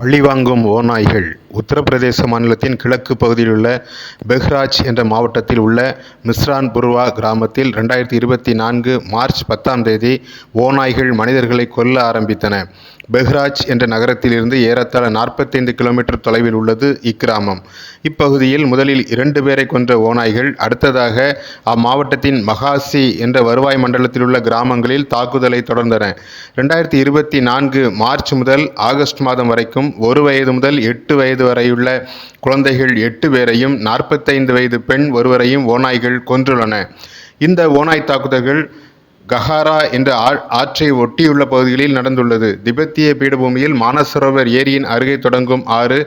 பழிவாங்கும் ஓநாய்கள். உத்தரப்பிரதேச மாநிலத்தின் கிழக்கு பகுதியிலுள்ள பெஹ்ராஜ் என்ற மாவட்டத்தில் உள்ள மிஸ்ரான்புர்வா கிராமத்தில் 2024 மார்ச் 10ஆம் தேதி ஓநாய்கள் மனிதர்களை கொல்ல ஆரம்பித்தன. பெஹ்ராஜ் என்ற நகரத்திலிருந்து ஏறத்தாழ 45 கிலோமீட்டர் தொலைவில் உள்ளது இக்கிராமம். இப்பகுதியில் முதலில் 2 பேரை கொன்ற ஓநாய்கள் அடுத்ததாக அம்மாவட்டத்தின் மகாசி என்ற வருவாய் மண்டலத்தில் உள்ள கிராமங்களில் தாக்குதலை தொடர்ந்தன. 2024 மார்ச் முதல் ஆகஸ்ட் மாதம் வரைக்கும் 1 வயது முதல் 8 வயது வரையுள்ள குழந்தைகள் 8 பேரையும் 45 வயது பெண் ஒருவரையும் ஓநாய்கள் கொன்றுள்ளன. இந்த ஓநாய் தாக்குதல்கள் கஹாரா என்ற ஆற்றை ஒட்டியுள்ள பகுதிகளில் நடந்துள்ளது. திபெத்திய பீடபூமியில் மானசரோவர் ஏரியின் அருகே தொடங்கும் ஆறு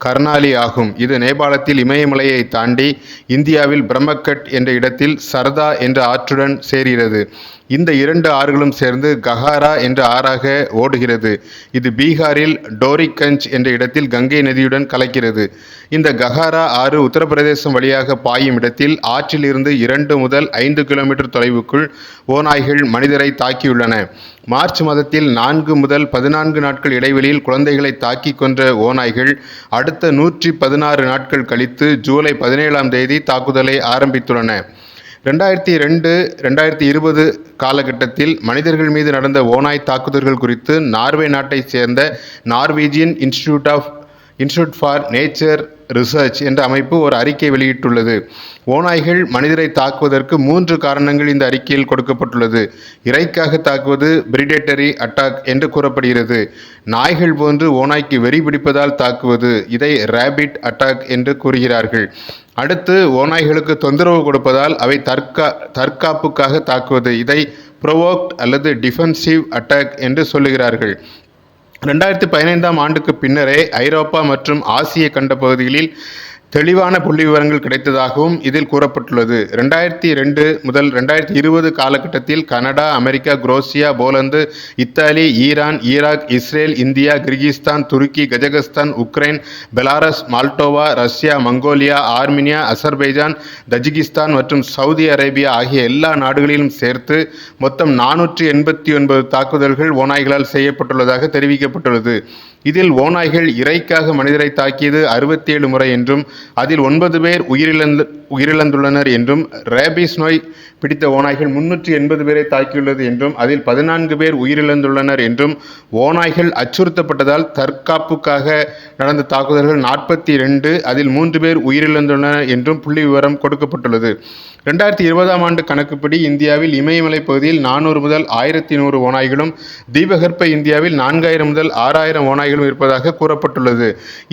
கர்னாலி ஆகும். இது நேபாளத்தில் இமயமலையை தாண்டி இந்தியாவில் பிரம்மகட் என்ற இடத்தில் சர்தா என்ற ஆற்றுடன் சேர்கிறது. இந்த 2 ஆறுகளும் சேர்ந்து கஹாரா என்ற ஆறாக ஓடுகிறது. இது பீகாரில் டோரிகஞ்ச் என்ற இடத்தில் கங்கை நதியுடன் கலக்கிறது. இந்த கஹாரா ஆறு உத்தரப்பிரதேசம் வழியாக பாயும் இடத்தில் ஆற்றில் இருந்து 2 முதல் 5 கிலோமீட்டர் தொலைவுக்குள் ஓநாய்கள் மனிதரை தாக்கியுள்ளன. மார்ச் மாதத்தில் 4 முதல் 14 நாட்கள் இடைவெளியில் குழந்தைகளை தாக்கி கொன்ற ஓநாய்கள் அடுத்த 116 நாட்கள் கழித்து ஜூலை 17ஆம் தேதி தாக்குதலை ஆரம்பித்துள்ளன. 2002-2020 காலகட்டத்தில் மனிதர்கள் மீது நடந்த ஓநாய் தாக்குதல்கள் குறித்து நார்வே நாட்டைச் சேர்ந்த Norwegian institute for nature research என்ற அமைப்பு ஒரு அறிக்கை வெளியிட்டுள்ளது. ஓநாய்கள் மனிதரை தாக்குவதற்கு 3 காரணங்கள் இந்த அறிக்கையில் கொடுக்கப்பட்டுள்ளது. இறைக்காக தாக்குவது பிரிடேட்டரி அட்டாக் என்று கூறப்படுகிறது. நாய்கள் போன்று ஓநாய்க்கு வெறி பிடிப்பதால் தாக்குவது, இதை ரேபிட் அட்டாக் என்று கூறுகிறார்கள். அடுத்து ஓநாய்களுக்கு தொந்தரவு கொடுப்பதால் அவை தற்காப்புக்காக தாக்குவது, இதை ப்ரொவோக்ட் அல்லது டிஃபென்சிவ் அட்டாக் என்று சொல்லுகிறார்கள். 2015ஆம் ஆண்டுக்கு பின்னரே ஐரோப்பா மற்றும் ஆசிய கண்ட பகுதிகளில் தெளிவான புள்ளி விவரங்கள் கிடைத்ததாகவும் இதில் கூறப்பட்டுள்ளது. 2002 முதல் 2020 காலகட்டத்தில் Canada, America, Croatia, Poland, Italy, Iran, Iraq, Israel, India, Kyrgyzstan, Turkey, Kazakhstan, Ukraine, Belarus, Moldova, Russia, Mongolia, Armenia, Azerbaijan, Tajikistan மற்றும் சவுதி அரேபியா ஆகிய எல்லா நாடுகளிலும் சேர்த்து மொத்தம் 489 தாக்குதல்கள் ஓநாய்களால் செய்யப்பட்டுள்ளதாக தெரிவிக்கப்பட்டுள்ளது. இதில் ஓநாய்கள் இறைக்காக மனிதரை தாக்கியது 67 முறை என்றும் அதில் 9 பேர் உயிரிழந்துள்ளனர் என்றும், ரேபிஸ் நோய் பிடித்த ஓநாய்கள் 380 பேரை தாக்கியுள்ளது என்றும் அதில் 14 பேர் உயிரிழந்துள்ளனர் என்றும், ஓநாய்கள் அச்சுறுத்தப்பட்டதால் தற்காப்புக்காக நடந்த தாக்குதல்கள் 42 அதில் 3 பேர் உயிரிழந்துள்ளனர் என்றும் புள்ளி விவரம் கொடுக்கப்பட்டுள்ளது. 2020ஆம் ஆண்டு கணக்குப்படி இந்தியாவில் இமயமலை பகுதியில் 400 முதல் 1100 ஓநாய்களும், தீபகற்ப இந்தியாவில் 4000 முதல் 6000 ஓநாய்களும் இருப்பதாக கூறப்பட்டுள்ளது.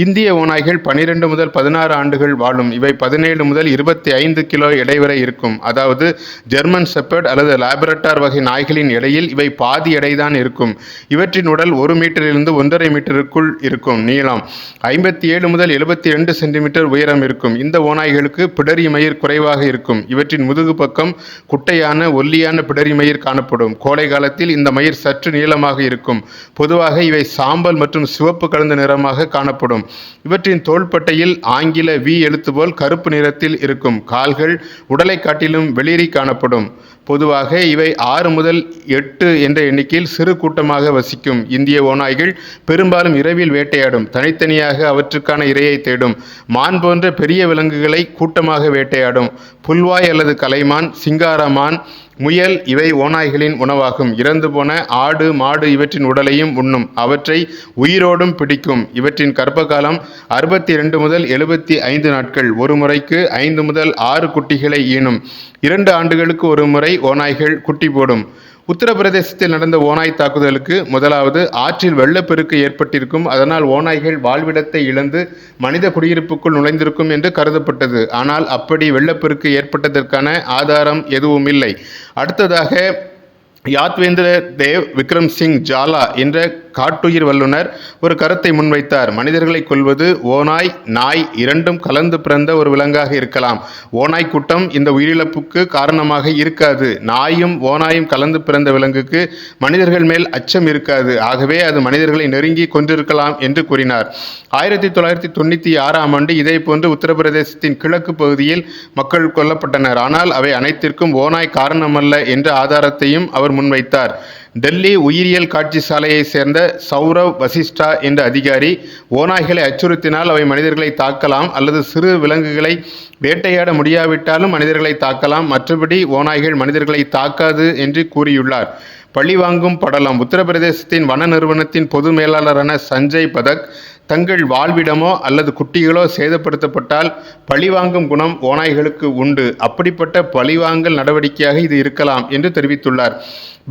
இந்திய ஓநாய்கள் 12 முதல் 16 ஆண்டுகள் வாழும். இவை 17 முதல் 25 கிலோ எடை வரை இருக்கும். அதாவது ஜெர்மன் ஷெப்பர்ட் அல்லது லேப்ரடார் வகை நாய்களின் எடையில் இவை பாதி எடைதான் இருக்கும். இவற்றின் உடல் 1 மீட்டரிலிருந்து 1.5 மீட்டருக்குள் இருக்கும். நீளம் 57 முதல் 72 சென்டிமீட்டர் உயரம் இருக்கும். இந்த ஓநாய்களுக்கு பிடரி மயிர் குறைவாக இருக்கும். இவற்றின் முதுகு பக்கம் குட்டையான ஒல்லியான பிடரி மயிர் காணப்படும். கோடை காலத்தில் இந்த மயிர் சற்று நீளமாக இருக்கும். பொதுவாக இவை சாம்பல் மற்றும் சிவப்பு கலந்த நிறமாக காணப்படும். இவற்றின் தோள்பட்டையில் ஆங்கில வி எழுத்து போல் கருப்பு நிறத்தில் இருக்கும். கால்கள் உடலை காட்டிலும் வெளிரி காணப்படும். பொதுவாக இவை 6 முதல் 8 என்ற எண்ணிக்கையில் சிறு கூட்டமாக வசிக்கும். இந்திய ஓநாய்கள் பெரும்பாலும் இரவில் வேட்டையாடும். தனித்தனியாக அவற்றுக்கான இரையை தேடும். மான் போன்ற பெரிய விலங்குகளை கூட்டமாக வேட்டையாடும். புல்வாய் அல்லது கலைமான், சிங்காரமான், முயல் இவை ஓநாய்களின் உணவாகும். இறந்து போன ஆடு, மாடு இவற்றின் உடலையும் உண்ணும். அவற்றை உயிரோடும் பிடிக்கும். இவற்றின் கர்ப்பகாலம் 62 முதல் 75 நாட்கள். ஒரு முறைக்கு 5 முதல் 6 குட்டிகளை ஈனும். 2 ஆண்டுகளுக்கு ஒரு முறை ஓநாய்கள் குட்டி போடும். உத்தரப்பிரதேசத்தில் நடந்த ஓநாய் தாக்குதலுக்கு முதலாவது ஆற்றில் வெள்ளப்பெருக்கு ஏற்பட்டிருக்கும். அதனால் ஓநாய்கள் வாழ்விடத்தை இழந்து மனித குடியிருப்புக்குள் நுழைந்திருக்கும் என்று கருதப்பட்டது. ஆனால் அப்படி வெள்ளப்பெருக்கு ஏற்பட்டதற்கான ஆதாரம் எதுவும் இல்லை. அடுத்ததாக யாத்வேந்திர தேவ் விக்ரம் சிங் ஜாலா என்ற காட்டுயிர் வல்லுநர் ஒரு கருத்தை முன்வைத்தார். மனிதர்களை கொல்வது ஓநாய், நாய் இரண்டும் கலந்து பிறந்த ஒரு விலங்காக இருக்கலாம். ஓநாய் கூட்டம் இந்த உயிரிழப்புக்கு காரணமாக இருக்காது. நாயும் ஓநாயும் கலந்து பிறந்த விலங்குக்கு மனிதர்கள் மேல் அச்சம் இருக்காது. ஆகவே அது மனிதர்களை நெருங்கி கொண்டிருக்கலாம் என்று கூறினார். 1996ஆம் ஆண்டு இதேபோன்று உத்தரப்பிரதேசத்தின் கிழக்கு பகுதியில் மக்கள் கொல்லப்பட்டனர். ஆனால் அவை அனைத்திற்கும் ஓநாய் காரணமல்ல என்ற ஆதாரத்தையும் அவர் முன்வைத்தார். டெல்லி உயிரியல் காட்சி சாலையை சேர்ந்த சௌரவ் வசிஷ்டா என்ற அதிகாரி, ஓநாய்களை அச்சுறுத்தினால் அவை மனிதர்களை தாக்கலாம் அல்லது சிறு விலங்குகளை வேட்டையாட முடியாவிட்டாலும் மனிதர்களை தாக்கலாம், மற்றபடி ஓநாய்கள் மனிதர்களை தாக்காது என்று கூறியுள்ளார். பழிவாங்கும் படலம். உத்தரப்பிரதேசத்தின் வன நிறுவனத்தின் பொது மேலாளரான சஞ்சய் பதக், தங்கள் வாழ்விடமோ அல்லது குட்டிகளோ சேதப்படுத்தப்பட்டால் பழிவாங்கும் குணம் ஓநாய்களுக்கு உண்டு, அப்படிப்பட்ட பழிவாங்கல் நடவடிக்கையாக இது இருக்கலாம் என்று தெரிவித்துள்ளார்.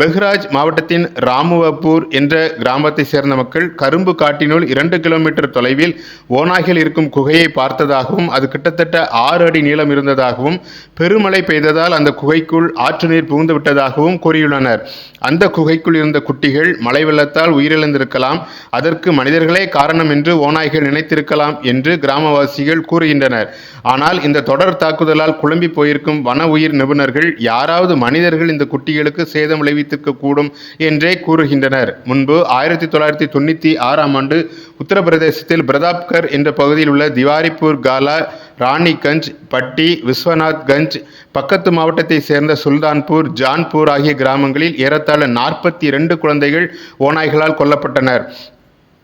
பெஹ்ராஜ் மாவட்டத்தின் ராமுவப்பூர் என்ற கிராமத்தை சேர்ந்த மக்கள் கரும்பு காட்டினுள் 2 கிலோமீட்டர் தொலைவில் ஓநாய்கள் இருக்கும் குகையை பார்த்ததாகவும், அது கிட்டத்தட்ட 6 அடி நீளம் இருந்ததாகவும், பெருமழை பெய்ததால் அந்த குகைக்குள் ஆற்று நீர் புகுந்து விட்டதாகவும் கூறியுள்ளனர். அந்த குகைக்குள் இருந்த குட்டிகள் மழை வெள்ளத்தால் உயிரிழந்திருக்கலாம், அதற்கு மனிதர்களே காரணம் என்று ஓநாய்கள் நினைத்திருக்கலாம் என்று கிராமவாசிகள் கூறுகின்றனர். ஆனால் இந்த தொடர் தாக்குதலால் குழம்பி போயிருக்கும் வன உயிர் நிபுணர்கள் யாராவது மனிதர்கள் இந்த குட்டிகளுக்கு சேதம் விளைவித்திருக்கக்கூடும் என்றே கூறுகின்றனர். முன்பு 1996ஆம் ஆண்டு உத்தரப்பிரதேசத்தில் பிரதாப்கர் என்ற பகுதியில் உள்ள திவாரிப்பூர், காலா, ராணிகஞ்ச், பட்டி, விஸ்வநாத்கஞ்ச், பக்கத்து மாவட்டத்தை சேர்ந்த சுல்தான்பூர், ஜான்பூர் ஆகிய கிராமங்களில் ஏறத்தாழ 42 குழந்தைகள் ஓநாய்களால் கொல்லப்பட்டனர்.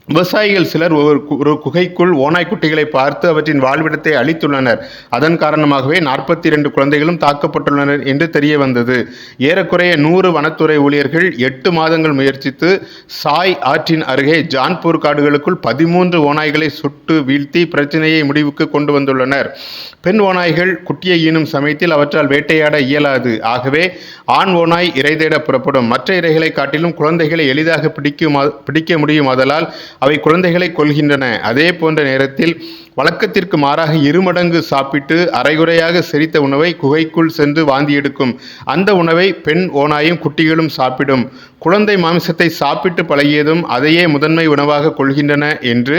விவசாயிகள் சிலர் ஒரு குகைக்குள் ஓநாய் குட்டிகளை பார்த்து அவற்றின் வாழ்விடத்தை அளித்துள்ளனர். அதன் காரணமாகவே 42 குழந்தைகளும் தாக்கப்பட்டுள்ளனர் என்று தெரிய வந்தது. ஏறக்குறைய 100 வனத்துறை ஊழியர்கள் 8 மாதங்கள் முயற்சித்து சாய் ஆற்றின் அருகே ஜான்பூர் காடுகளுக்குள் 13 ஓநாய்களை சுட்டு வீழ்த்தி பிரச்சனையை முடிவுக்கு கொண்டு வந்துள்ளனர். பெண் ஓநாய்கள் குட்டியை ஈனும் சமயத்தில் அவற்றால் வேட்டையாட இயலாது. ஆகவே ஆண் ஓநாய் இரை தேட புறப்படும். மற்ற இரைகளை காட்டிலும் குழந்தைகளை எளிதாக பிடிக்க முடியும். ஆதலால் அவை குழந்தைகளை கொல்கின்றன. அதே போன்ற நேரத்தில் வழக்கத்திற்கு மாறாக 2 மடங்கு சாப்பிட்டு அரைகுறையாக செரித்த உணவை குகைக்குள் சென்று வாந்தி எடுக்கும். அந்த உணவை பெண் ஓநாயும் குட்டிகளும் சாப்பிடும். குழந்தை மாமிசத்தை சாப்பிட்டு பழகியதும் அதையே முதன்மை உணவாக கொள்கின்றன என்று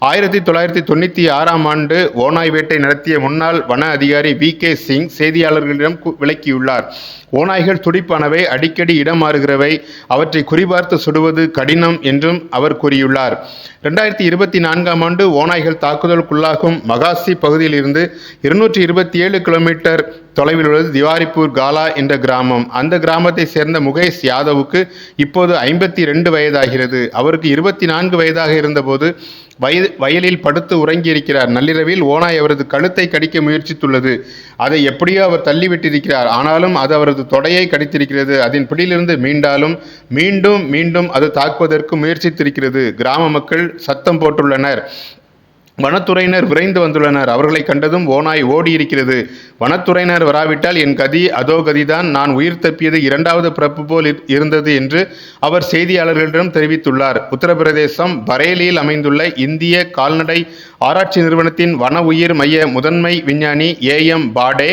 1996ஆம் ஆண்டு ஓநாய் வேட்டை நடத்திய முன்னாள் வன அதிகாரி VK சிங் செய்தியாளர்களிடம் விளக்கியுள்ளார். ஓநாய்கள் துடிப்பானவை, அடிக்கடி இடம் மாறுகிறவை, அவற்றை குறிபார்த்து சுடுவது கடினம் என்றும் அவர் கூறியுள்ளார். 2024ஆம் ஆண்டு ஓநாய்கள் தாக்குதலுக்குள்ளாகும் மகாசி பகுதியில் இருந்து 227 கிலோமீட்டர் தொலைவில் உள்ளது திவாரிப்பூர் காலா என்ற கிராமம். அந்த கிராமத்தை சேர்ந்த முகேஷ் யாதவுக்கு இப்போது 52 வயதாகிறது. அவருக்கு 24 வயதாக இருந்தபோது வயலில் படுத்து உறங்கியிருக்கிறார். நள்ளிரவில் ஓநாய் அவரது கழுத்தை கடிக்க முயற்சித்துள்ளது. அதை எப்படியோ அவர் தள்ளிவிட்டிருக்கிறார். ஆனாலும் அது அவரது தொடையை கடித்திருக்கிறது. அதன் பிடியிலிருந்து மீண்டாலும் மீண்டும் மீண்டும் அது தாக்குவதற்கு முயற்சித்திருக்கிறது. கிராம மக்கள் சத்தம் போட்டுள்ளனர். வனத்துறையினர் விரைந்து வந்துள்ளனர். அவர்களை கண்டதும் ஓநாய் ஓடியிருக்கிறது. வனத்துறையினர் வராவிட்டால் என் கதி அதோ கதிதான். நான் உயிர் தப்பியது 2வது பிறப்பு போல் இருந்தது என்று அவர் செய்தியாளர்களிடம் தெரிவித்துள்ளார். உத்தரப்பிரதேசம் பரேலியில் அமைந்துள்ள இந்திய கால்நடை ஆராய்ச்சி நிறுவனத்தின் வன உயிர் மைய முதன்மை விஞ்ஞானி AM பாடே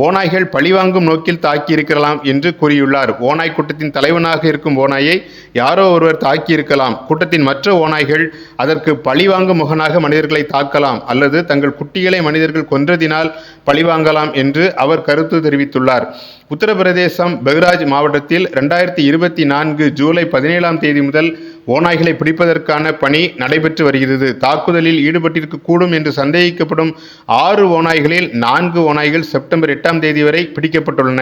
ஓநாய்கள் பழிவாங்கும் நோக்கில் தாக்கியிருக்கலாம் என்று கூறியுள்ளார். ஓநாய் கூட்டத்தின் தலைவனாக இருக்கும் ஓநாயை யாரோ ஒருவர் தாக்கியிருக்கலாம். கூட்டத்தின் மற்ற ஓநாய்கள் அதற்கு பழிவாங்கும் முகனாக மனிதர்களை தாக்கலாம் அல்லது தங்கள் குட்டிகளை மனிதர்கள் கொன்றதினால் பழிவாங்கலாம் என்று அவர் கருத்து தெரிவித்துள்ளார். உத்தரப்பிரதேசம் பெஹ்ராஜ் மாவட்டத்தில் 2024 ஜூலை 17ஆம் தேதி முதல் ஓநாய்களை பிடிப்பதற்கான பணி நடைபெற்று வருகிறது. தாக்குதலில் ஈடுபட்டிருக்கக்கூடும் என்று சந்தேகிக்கப்படும் 6 ஓநாய்களில் 4 ஓநாய்கள் செப்டம்பர் 8ஆம் தேதி வரை பிடிக்கப்பட்டுள்ளன.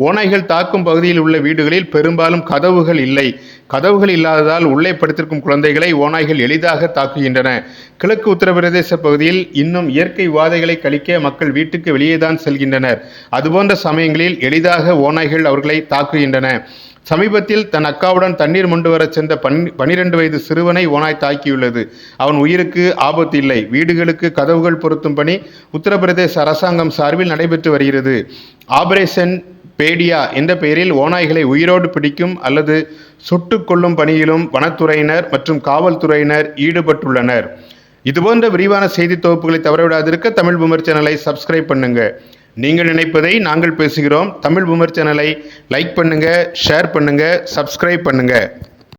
ஓநாய்கள் தாக்கும் பகுதியில் உள்ள வீடுகளில் பெரும்பாலும் கதவுகள் இல்லை. கதவுகள் இல்லாததால் உள்ளே படுத்திருக்கும் குழந்தைகளை ஓநாய்கள் எளிதாக தாக்குகின்றன. கிழக்கு உத்தரப்பிரதேச பகுதியில் இன்னும் இயற்கை உபாதைகளை கழிக்க மக்கள் வீட்டுக்கு வெளியேதான் செல்கின்றனர். அதுபோன்ற சமயங்களில் எளிதாக ஓநாய்கள் அவர்களை தாக்குகின்றன. சமீபத்தில் தன் அக்காவுடன் தண்ணீர் மொண்டு வர சென்ற 12 வயது சிறுவனை ஓநாய் தாக்கியுள்ளது. அவன் உயிருக்கு ஆபத்து இல்லை. வீடுகளுக்கு கதவுகள் பொருத்தும் பணி உத்தரப்பிரதேச அரசாங்கம் சார்பில் நடைபெற்று வருகிறது. ஆபரேஷன் பேடியா என்ற பெயரில் ஓநாய்களை உயிரோடு பிடிக்கும் அல்லது சுட்டுக் கொள்ளும் பணியிலும் வனத்துறையினர் மற்றும் காவல்துறையினர் ஈடுபட்டுள்ளனர். இதுபோன்ற விரிவான செய்தி தொகுப்புகளை தவறவிடாதிருக்க தமிழ் பூமர் சேனலை சப்ஸ்கிரைப் பண்ணுங்க. நீங்கள் நினைப்பதை நாங்கள் பேசுகிறோம். தமிழ் பூமர் சேனலை லைக் பண்ணுங்க, ஷேர் பண்ணுங்க, சப்ஸ்கிரைப் பண்ணுங்க.